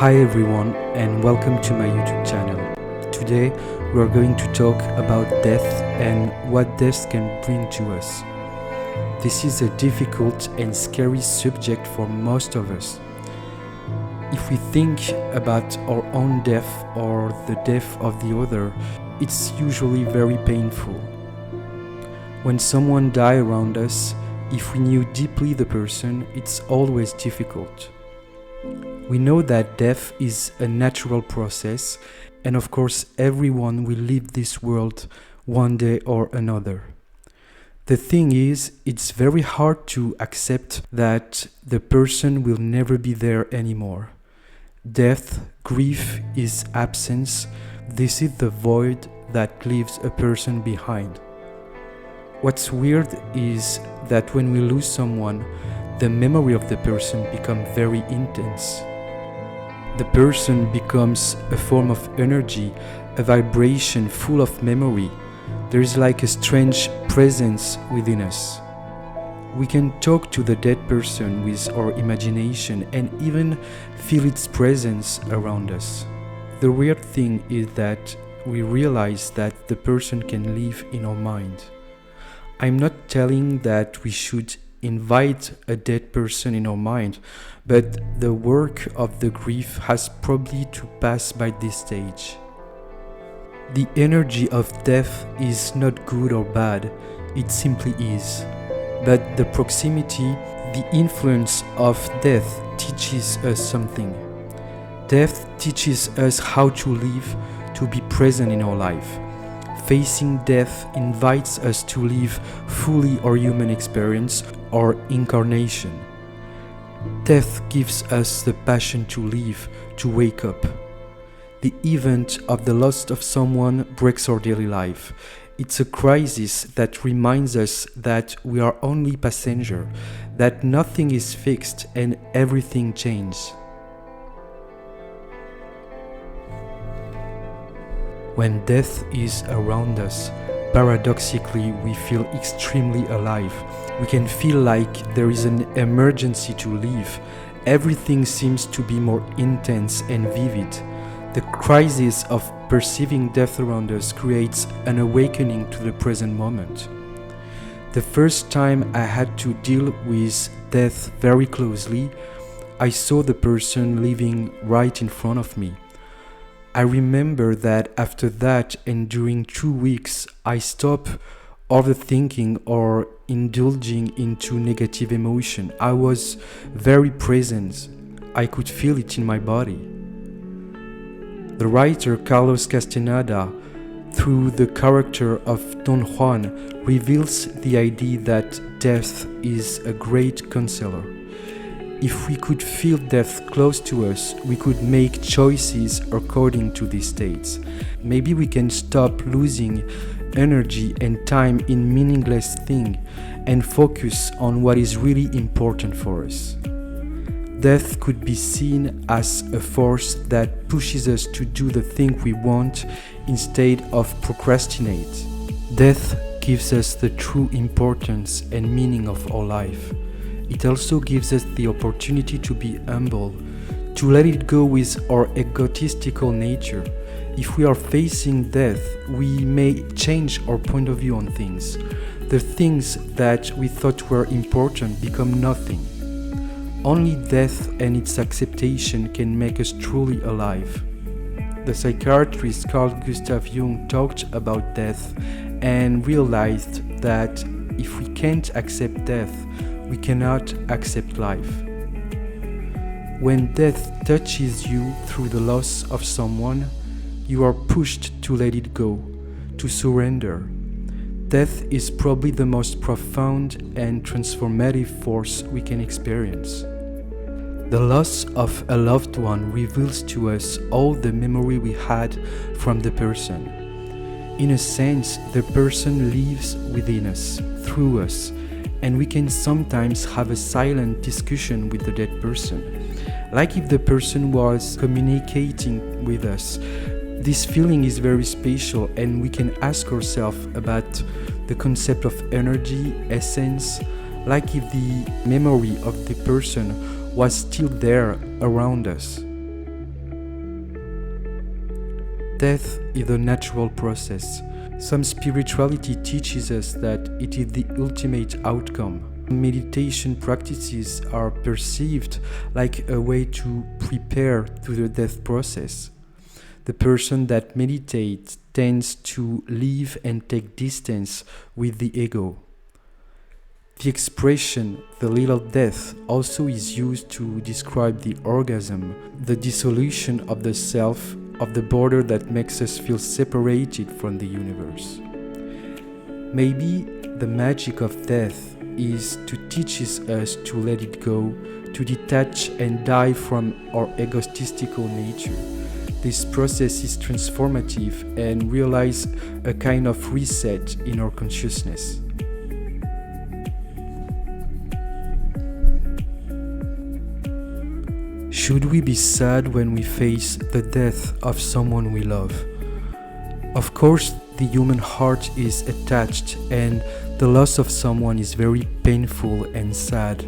Hi everyone and welcome to my YouTube channel. Today we are going to talk about death and what death can bring to us. This is a difficult and scary subject for most of us. If we think about our own death or the death of the other, it's usually very painful. When someone dies around us, if we knew deeply the person, it's always difficult. We know that death is a natural process, and of course everyone will leave this world one day or another. The thing is, it's very hard to accept that the person will never be there anymore. Death, grief is absence. This is the void that leaves a person behind. What's weird is that when we lose someone, the memory of the person becomes very intense. The person becomes a form of energy, a vibration full of memory. There is like a strange presence within us. We can talk to the dead person with our imagination and even feel its presence around us. The weird thing is that we realize that the person can live in our mind. I'm not telling that we should invite a dead person in our mind, but the work of the grief has probably to pass by this stage. The energy of death is not good or bad, it simply is. But the proximity, the influence of death teaches us something. Death teaches us how to live, to be present in our life. Facing death invites us to live fully our human experience, our incarnation. Death gives us the passion to live, to wake up. The event of the loss of someone breaks our daily life. It's a crisis that reminds us that we are only passengers, that nothing is fixed and everything changes. When death is around us, paradoxically, we feel extremely alive. We can feel like there is an emergency to live. Everything seems to be more intense and vivid. The crisis of perceiving death around us creates an awakening to the present moment. The first time I had to deal with death very closely, I saw the person living right in front of me. I remember that after that and during 2 weeks, I stopped overthinking or indulging into negative emotion. I was very present. I could feel it in my body. The writer Carlos Castaneda, through the character of Don Juan, reveals the idea that death is a great counselor. If we could feel death close to us, we could make choices according to these states. Maybe we can stop losing energy and time in meaningless things and focus on what is really important for us. Death could be seen as a force that pushes us to do the thing we want instead of procrastinate. Death gives us the true importance and meaning of our life. It also gives us the opportunity to be humble, to let it go with our egotistical nature. If we are facing death, we may change our point of view on things. The things that we thought were important become nothing. Only death and its acceptation can make us truly alive. The psychiatrist Carl Gustav Jung talked about death and realized that if we can't accept death, we cannot accept life. When death touches you through the loss of someone, you are pushed to let it go, to surrender. Death is probably the most profound and transformative force we can experience. The loss of a loved one reveals to us all the memory we had from the person. In a sense, the person lives within us, through us, and we can sometimes have a silent discussion with the dead person, like if the person was communicating with us. This feeling is very special, and we can ask ourselves about the concept of energy, essence, like if the memory of the person was still there around us. Death is a natural process. Some spirituality teaches us that it is the ultimate outcome. Meditation practices are perceived like a way to prepare to the death process. The person that meditates tends to live and take distance with the ego. The expression "the little death" also is used to describe the orgasm, the dissolution of the self, of the border that makes us feel separated from the universe. Maybe the magic of death is to teach us to let it go, to detach and die from our egotistical nature. This process is transformative and realize a kind of reset in our consciousness. Should we be sad when we face the death of someone we love? Of course, the human heart is attached and the loss of someone is very painful and sad.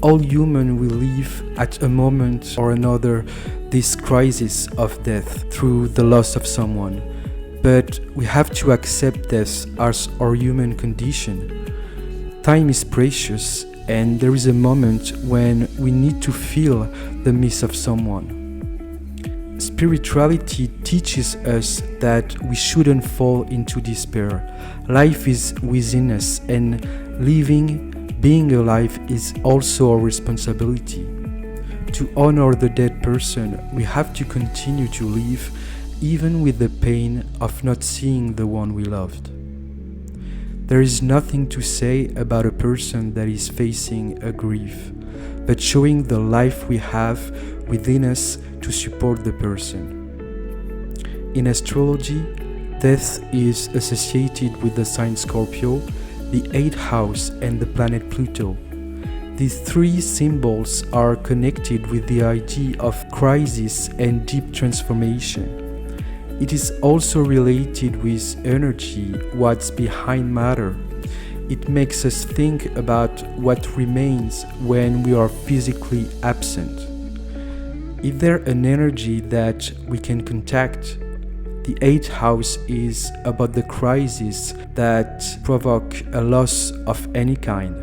All humans will live at a moment or another this crisis of death through the loss of someone. But we have to accept this as our human condition. Time is precious and there is a moment when we need to feel the miss of someone. Spirituality teaches us that we shouldn't fall into despair. Life is within us and being alive is also our responsibility. To honor the dead person, we have to continue to live even with the pain of not seeing the one we loved. There is nothing to say about a person that is facing a grief, but showing the life we have within us to support the person. In astrology, death is associated with the sign Scorpio, the 8th house, and the planet Pluto. These three symbols are connected with the idea of crisis and deep transformation. It is also related with energy, what's behind matter. It makes us think about what remains when we are physically absent. Is there an energy that we can contact? The 8th house is about the crises that provoke a loss of any kind.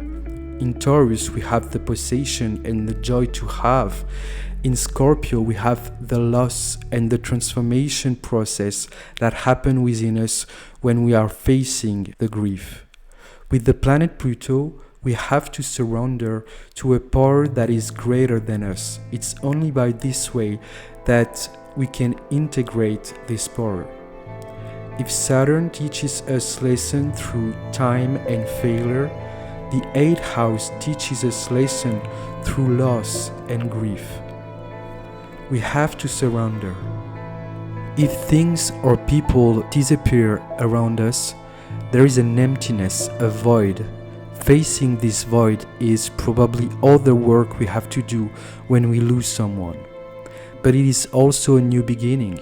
In Taurus, we have the possession and the joy to have. In Scorpio, we have the loss and the transformation process that happen within us when we are facing the grief. With the planet Pluto, we have to surrender to a power that is greater than us. It's only by this way that we can integrate this power. If Saturn teaches us lesson through time and failure, the 8th house teaches us lesson through loss and grief. We have to surrender. If things or people disappear around us, there is an emptiness, a void. Facing this void is probably all the work we have to do when we lose someone. But it is also a new beginning.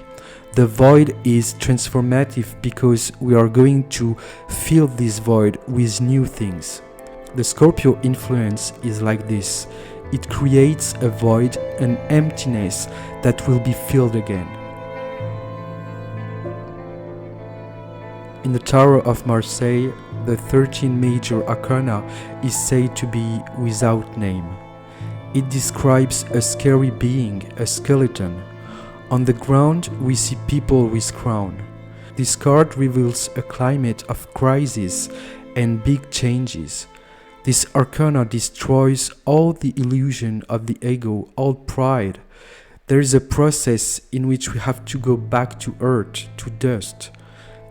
The void is transformative because we are going to fill this void with new things. The Scorpio influence is like this. It creates a void, an emptiness that will be filled again. In the Tower of Marseille, the 13 major arcana is said to be without name. It describes a scary being, a skeleton. On the ground, we see people with crown. This card reveals a climate of crisis and big changes. This arcana destroys all the illusion of the ego, all pride. There is a process in which we have to go back to earth, to dust.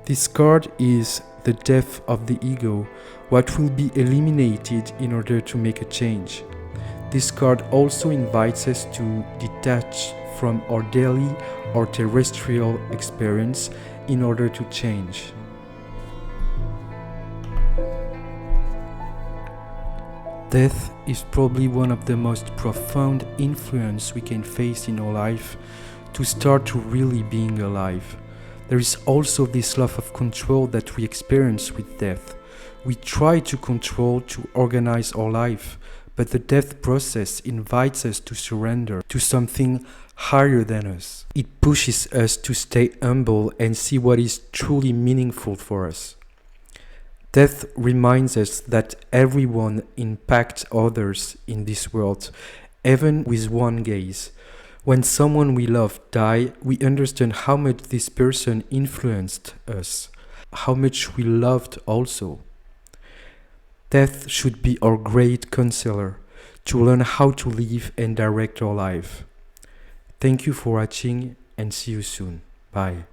This card is the death of the ego, what will be eliminated in order to make a change. This card also invites us to detach from our daily or terrestrial experience in order to change. Death is probably one of the most profound influences we can face in our life to start to really being alive. There is also this love of control that we experience with death. We try to control, to organize our life, but the death process invites us to surrender to something higher than us. It pushes us to stay humble and see what is truly meaningful for us. Death reminds us that everyone impacts others in this world, even with one gaze. When someone we love dies, we understand how much this person influenced us, how much we loved also. Death should be our great counselor to learn how to live and direct our life. Thank you for watching and see you soon. Bye.